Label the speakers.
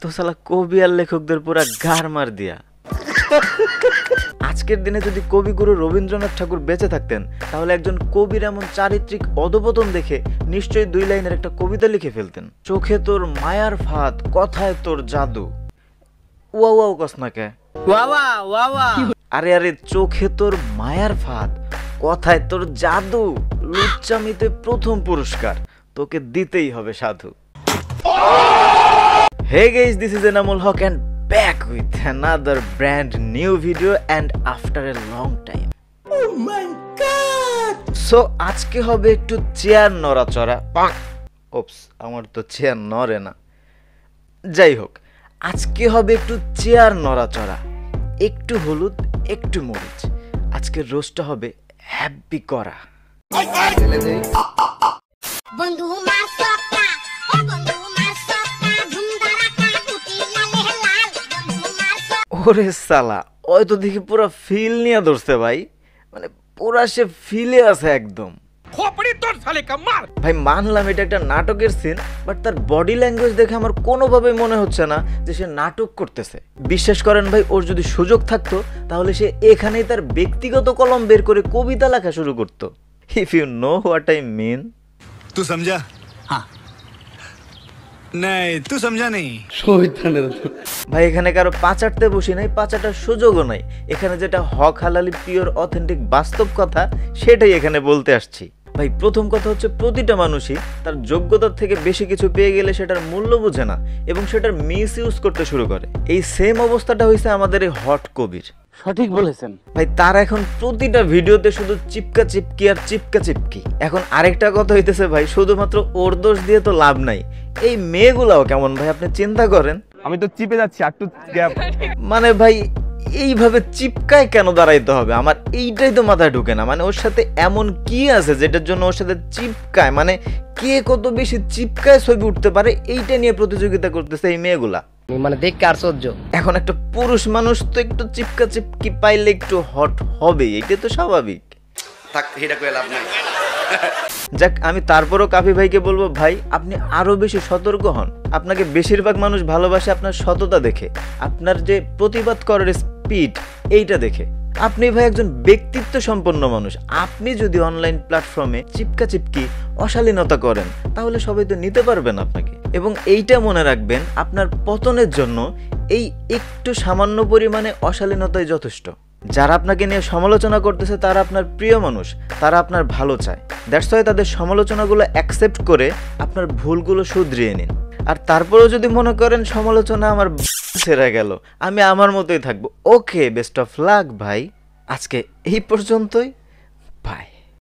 Speaker 1: তো শালা কবি আর লেখকদের পুরা গার মার দিয়া। আজকের দিনে যদি কবিগুরু রবীন্দ্রনাথ ঠাকুর বেঁচে থাকতেন তাহলে একজন কবির এমন চারিত্রিক অধপতন দেখে নিশ্চয়ই 2 লাইনের একটা কবিতা লিখে ফেলতেন। চোখে তোর মায়ার ফাঁদ, কথায় তোর জাদু। ওয়া ওয়া কস না কে? ওয়া ওয়া ওয়া। আরে আরে, চোখে তোর মায়ার ফাঁদ, কথায় তোর জাদু, লুচ্চামিতে প্রথম পুরস্কার, তোকে দিতেই হবে সাধু। Hey guys, this is Enamul Haq and back with another brand new video and after a long time. Oh my god! So আজকে হবে একটু চেয়ার নড়াচড়া। ওপস, আমার তো চেয়ার নড়ে না। যাই হোক, আজকে হবে একটু চেয়ার নড়াচড়া, একটু হলুদ একটু মরিচ। আজকের রোস্টটা হবে হ্যাপি করা। বন্ধু ওরে সালা, ওই তো দেখি পুরো ফিল নিয়ে ধরছে ভাই, মানে পুরা সে ফিলে আছে একদম। ভাই মানলাম এটা একটা নাটকের সিন, বাট তার বডি ল্যাঙ্গুয়েজ দেখে আমার কোনোভাবে মনে হচ্ছে না যে সে নাটক করতেছে। বিশ্বাস করেন ভাই, ওর যদি সুযোগ থাকতো তাহলে সে এখানেই তার ব্যক্তিগত কলম বের করে কবিতা লেখা শুরু করতো। If you know what I mean.
Speaker 2: तू समझा? हाँ। नहीं, तू समझा नहीं।
Speaker 1: ভাই এখানে কারো পাচারতে বসি নাই, পাচারটার সুযোগও নাই। এখানে যেটা হক হালালি পিওর অথেন্টিক বাস্তব কথা সেটাই এখানে বলতে আসছি। ভাই প্রথম কথা হচ্ছে, প্রতিটা মানুষই তার যোগ্যতার থেকে বেশি কিছু পেয়ে গেলে সেটার মূল্য বোঝে না এবং সেটার মিস ইউজ করতে শুরু করে। এই সেম অবস্থাটা হয়েছে আমাদের এই হট কবির।
Speaker 3: সঠিক বলেছেন
Speaker 1: ভাই। তার এখন প্রতিটা ভিডিওতে শুধু চিপকা চিপকি আর চিপকা চিপকি। এখন আরেকটা কথা হইতেছে ভাই, শুধুমাত্র ওর দোষ দিয়ে তো লাভ নাই, এই মেয়েগুলাও কেমন ভাই আপনি চিন্তা করেন।
Speaker 3: আমি তো চিপে যাচ্ছি একটু গ্যাপ।
Speaker 1: মানে ভাই এইভাবে চিপকায় কেন দাঁড়াইতে হবে, আমার এইটাই তো মাথায় ঢুকে না। মানে ওর সাথে এমন কি আছে যেটার জন্য ওর সাথে চিপকায়, মানে কে কত বেশি চিপকায় ছবি উঠতে পারে এইটা নিয়ে প্রতিযোগিতা করতেছে এই মেয়েগুলা।
Speaker 4: মানে দেখতে আশ্চর্য।
Speaker 1: এখন একটা পুরুষ মানুষ তো একটু চিপকা চিপকি পাইলে একটু হট হবে, এটা তো স্বাভাবিক। যাক, আমি তারপরও কাফি ভাইকে বলবো, ভাই আপনি আরো বেশি সতর্ক হন। আপনাকে বেশিরভাগ মানুষ ভালোবাসে আপনার সততা দেখে, আপনার যে প্রতিবাদ করার স্পিড এইটা দেখে। আপনি ভাই একজন ব্যক্তিত্ব সম্পন্ন মানুষ। আপনি যদি অনলাইন প্ল্যাটফর্মে চিপকা চিপকি অশালীনতা করেন তাহলে সবাই তো নিতে পারবেন আপনাকে। এবং এইটা মনে রাখবেন, আপনার পতনের জন্য এই একটু সামান্য পরিমাণে অশালীনতাই যথেষ্ট। যারা আপনাকে নিয়ে সমালোচনা করতেছে তারা আপনার প্রিয় মানুষ, তারা আপনার ভালো চায়। দ্যাটস ওয়াই তাদের সমালোচনাগুলো অ্যাকসেপ্ট করে আপনার ভুলগুলো শুধরিয়ে নিন। আর তারপরেও যদি মনে করেন সমালোচনা আমার ছেড়ে গেল, আমি আমার মতোই থাকবো, ওকে, বেস্ট অফ লাক ভাই। আজকে এই পর্যন্তই, বাই।